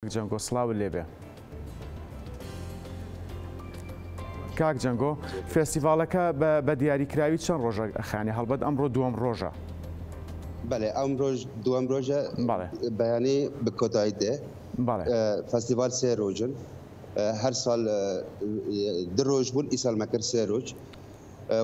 جنگو سلااو لێبێ کاک جەنگۆ فێستیڤالەکە بە دیاریکراوی چەند ڕۆژە خانی هەڵبەت ئەمڕۆ دووەم ڕۆژە بله ئەم ڕۆژ دووەم ڕۆژە بەیانی بکۆتایی دێ فستیڤال سێ ڕۆژن هەر ساڵ دو ڕۆژ بوون ئیسال مەکرد سێ ڕۆژ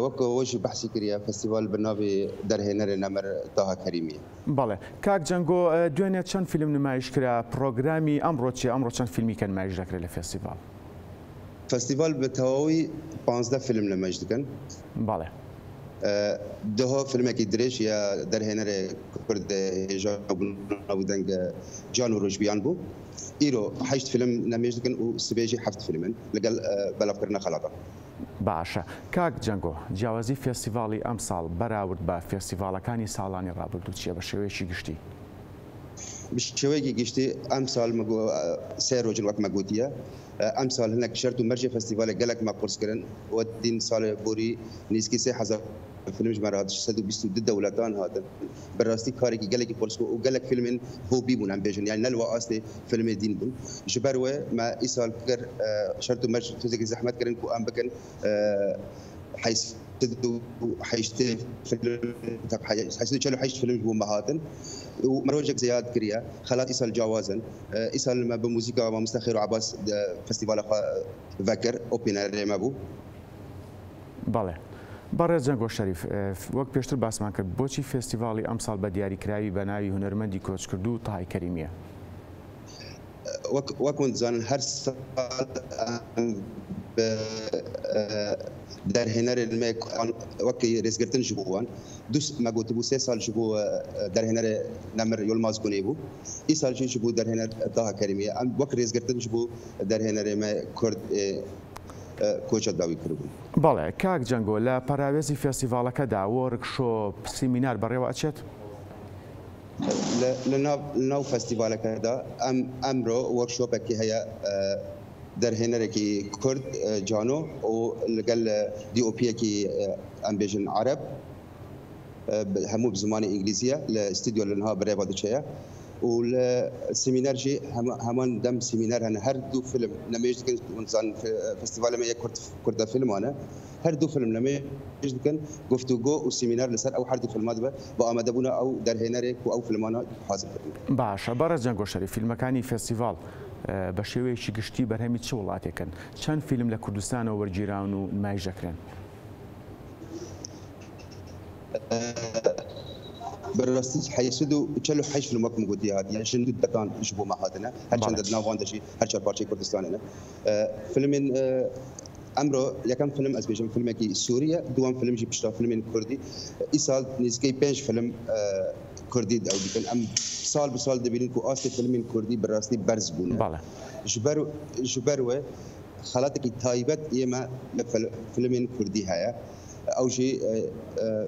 وەکو وەشی بەحسی کردە فستیڤال بە ناوی دەرهێنەرە نەمەر تاها کەریمیە. بەڵێ کاک جەنگۆ دوێنێ چەند فیلم نمایش کرا پرۆگرامی ئەمڕۆ چی ئەمڕۆ چەند فیلمی کە نمایش دەکرێت لە فێستیڤال؟ فستیڤال بە تەواوی 15 فیلم نمایش دەکەن. بەڵێ دهۆ فیلمێکی درێژ یا دەرهێنەرێ کورد هێژا دەنگ جان و ڕۆژبیان بوو. ئیرۆ 8 فیلم نمایش دەکەن و سبێژی 7 فیلمن لەگەڵ بەلافکردنە خەڵاتە. باشە کاک جەنگۆ جیاوازی فێستیڤاڵی ئەم ساڵ بەراورد بە فێستیڤالەکانی ساڵانی ڕابردوو چیە بە شێوەیەکی گشتی؟ شێوەیەکی گشتی ئەم ساڵ سێ ڕۆژن وەک مەگوتیە ئەم ساڵ هەنێک شەرت و مەرجی فستیڤالێک گەلێک ماقۆرسکردن و دین ساڵێ بۆری نیزکی 3000 فیلمش مەرات 122 دەوڵەتان هاتن بەڕاستی کارێکی گەلێکی قورس بوو و گەلێک فیلمین هۆبی بوون ئەم بێژن یان نەلوە ئاستی فیلمێ دین بوون ji ber we me îsal kir şert û merc tuzekî zehmet kirin ku em bikin حيث فيلم بو مهاتن ومروجك زياد كريا خلات إسال جوازن إسال ما بموسيقى ومستخير وعباس فستيفال فكر أوبينر ما بو بله بەڕێز جەنگۆ شەریف وەک پێشتر باسمان کرد بۆچی فێستیڤاڵی ئەم ساڵ بە دیاریکراوی بە ناوی هونەرمەندی کۆچکرد و تاهای کەریمیە؟ وەکوون دەزانن هەر ساڵ دەرهێنەرێ وەکی ڕێزگرتن ji بۆ wan me gotibû sê sal ji bo derhênerê Nemir Yılmaz Gunê bû îsal jî ji bo derhêner Taha Kerîmiye em wek rêzgirtin ji bo derhênerê me Kurd کۆچە داوی کردبوون. بەڵێ کاک جەنگۆ لە پەراوێزی فێستیڤالەکەدا وەرکشۆپ سیمینار بەڕێوە ئەچێت؟ لە ناو فستیڤالەکەدا ئەمڕۆ وەرکشۆپێکی هەیە دەرهێنەرێکی کورد جانۆ و لەگەل دیۆپیەکی ئەم بێژن عەرەب هەموو بزمانی ئینگلیزیە لە ستودیۆ لەنها بەڕێوە دەچەیە و لە سیمینەرژی هەمان دەم سیمینەر هەن هەردوو فیلم نمایش دەکەن وزان فستیڤالە یەک کوردە فیلمانە هەردوو فیلم نمایش دەکەن گفتوگۆ و سیمینەر لەسەر ئەو هەردوو فیلمات بە بە ئامادەبوون ئەو دەرهێنەرێک و ئەو فیلمانە حاضر بکەن. باشە بەڕێز جەنگۆ شەریف فیلمەکانی فێستیڤال بە شێوەیەکی گشتی بەرهەمی چه وڵاتێکن چەند فیلم لە کوردستانەوە وەرگیراون و نمایش دەکرێن؟ بالراستی 48 فیلم وەک گوتی هاتیە شن دەکان ji بۆ مەهاتنە هەرچەندە ناوان دەشی هەر چەند پارچەی کوردستانێنە فیلمین ئەمڕۆ یەکەم فیلم ئەس بێژم فیلمێکی سووریە دووەم فیلمژی پشتا فیلمین کوردی ئیسال نزیکەی 5 فیلم کوردی داو دیکەن ئەم ساڵ بە ساڵ دەبینین و ئاستی فیلمین کوردی بەڕاستی بەرز بوون ji ber we خەڵاتێکی تایبەت ئێمە لە فیلمین کوردی هەیە ئەو ژی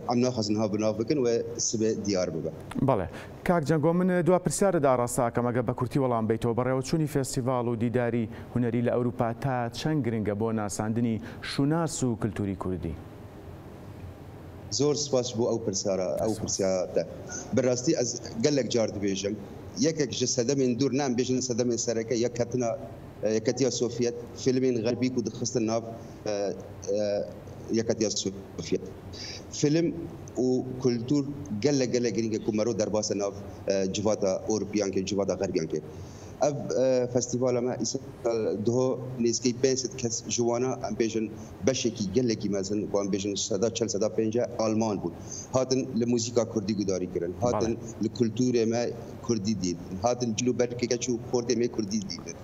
ئەم ناخەزنها بناو بکەن و سبێ دیار ببە. بەڵێ کاک جەنگۆ من دوا پرسیارەدا ڕاستاکەم ئەگە بە کورتی وەڵام بیتەوە بەڕێوەچوونی فێستیڤاڵ و دیداری هونەری لە ئەوروپا تا چەند گرنگە بۆ ناساندنی شوناس و کللتوری کوردی؟ زۆر سپاس بۆ ئەو پرسیارەتە بەڕاستی ئەس گەلێک جار دەبێژم یەکێک ji sedemên dûr nem bêjin sedemên sereke yeketiya Sovyet filmên xerbî ku dixistin nav yeketiya Sovyet film û kultur gelek girîng ku mero derbasa nav civata Ewropiyan ke civata Xerbiyan ke ev festîvala me diho nêzkî 500 kes ji wana em bêjin beşekî gelekî mezin ku em bêjin seda 40-50 Alman bûn hatin li mûzîka Kurdî gudarî kirin hatin li kulturê me Kurdî dîtin hatin cilû berkeke çû portê me Kurdî dîtin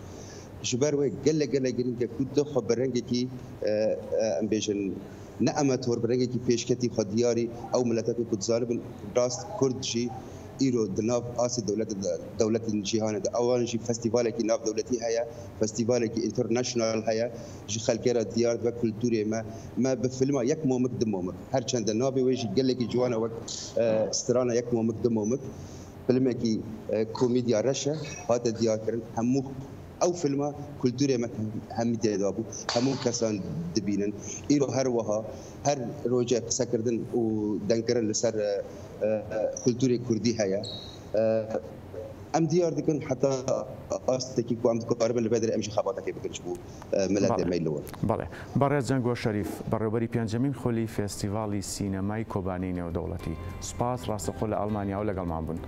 ji ber we gelek girîng ku dixwe bi rengekî em bêjin ne amator bi rengekî pêşketî xwe diyarî ew miletekî ku dizanibin rast Kurd jî îro di nav asê dewletên cîhanê de ewan jî festîvalekî nav dewletî heye festîvalekî international heye ji xelkê diyar ve kulturê me bi filma yek momik di momik her çende navê wê jî gelekî ciwan e wek strana yek momik di momik filmekî komîdya reş e hate diyarkirin hemû ئەو فیلمە کولتورێ me hemî têda bû hemû kesan dibînin îro her wiha her roje qsekirdin û dengkirin li ser kulturê Kurdî heye ام دیار دکن حتی آستکی کو ام دکاربن لبادر امش خباته بکنش بو ملت میلور. بله. برای جنگو شریف برابری پنجمین خلی فستیوالی سینمای کوبانی نێودەوڵەتی سپاس ڕاستەخۆ لە ئەڵمانیا و لەگەڵمان بوون.